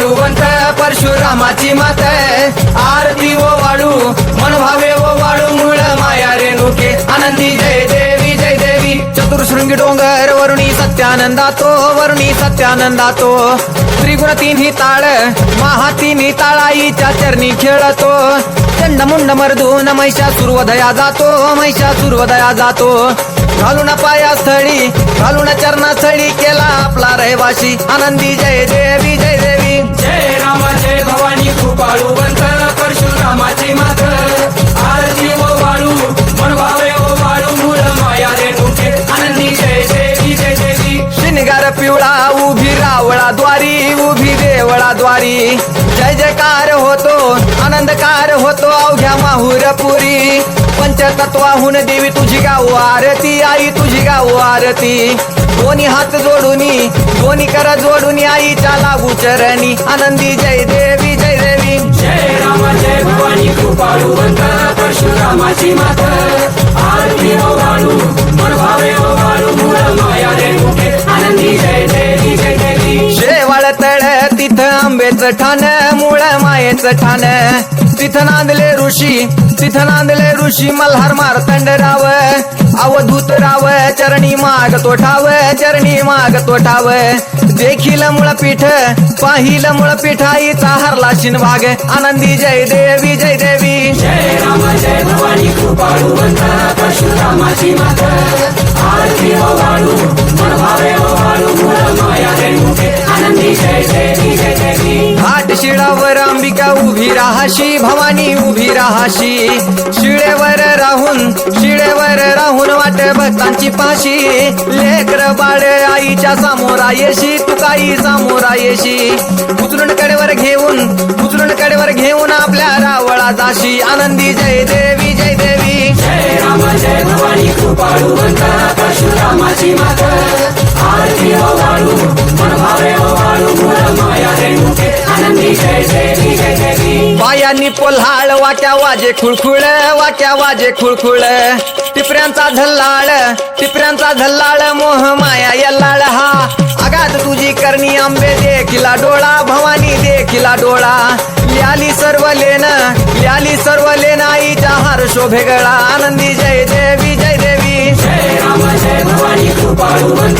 कृपाळुवंत परशुरामाची मात आरती ओ वाळू मन भावे ओ वाळू मूळ माया रेणुके आनंदी जय देवी जय देवी चतुर्शृंगी डोंगर वरुणी सत्यानंदातो वरुणी सत्यानंदातो त्रिगुण तिन्ही ताळ महा तिन्ही ताळाईच्या चरणी खेळतो चंड मुंड मर्दून महिषासुरवधया जातो महिषासुरवधया जातो घालून पायास्थळी घालून चरणास्थळी केला आपला रहिवाशी आनंदी जय देवी जय देवी जय राम जय भवानी कृपाळुवंत परशुरामाची मात आरती ओ वाळू मन भावे ओ वाळू मूळ माया रेणुके आनंदी जय देवी जय देवी शिनगार पिवळा उभी रावळा द्वारी उभी देवळा द्वारी जय जयकार होतो आनंदकार होतो अवघ्या माहुरपुरी पंचतत्वाहून देवी तुझी गाव आरती आई तुझी गाव आरती दोन्ही हात जोडूनी दोन्ही कर जोडून आईच्या लागू चरणी आनंदी जय देवी जय देवी जय राम जय भवानी कृपाळुवंत परशुरामाची मात आरती ओ वाळू मन भावे ओ वाळू मूळ माया रेणुके आनंदी जय देवी जय देवी शेवाळ तळ तिथं आंबेचं ठाण मूळ मायेचं ठाण तिथं नांदले ऋषी मल्हार मार्तंड राव अवधूत राव चरणी माग तोठाव चरणी माग तोठाव देखील मुळपीठ पाहिलं मुळपीठ आईचा हरला शिनभाग आनंदी जय देवी जय देवी जय राम जय भवानी कृपाळुवंत परशुरामाची मात आरती ओ वाळू मन भावे ओ वाळू मूळ माया रेणुके आनंदी जय देवी जय देवी घाट शिळावर अंबिका उभी राहाशी भवानी उभी राहाशी शिळेवर राहून वाट भक्तांची पाशी लेकर बाळ आईच्या सामोरा येशी तुकाई सामोरा येशी उचलून कडेवर घेऊन आपल्या रावळा जाशी आनंदी जय देवी जय देवी जय राम जय भवानी कृपाळुवंत परशुरामाची मात आरती ओ वाळू मन भावे ओ वाळू मूळ माया रेणुके आनंदी जय देवी जय देवी पायांनी पोल्हाळ वाट्या वाजे खुळखुळ टिपऱ्यांचा धल्लाळ मोह माया यल्लाळ हा आगात तुझी करणी आंबे देखिला डोळा भवानी देखिला डोळा ल्याली सर्व लेन आईच्या हार शोभे गळा आनंदी जय देवी जय देवी जय राम जय भवानी कृपाळुवंत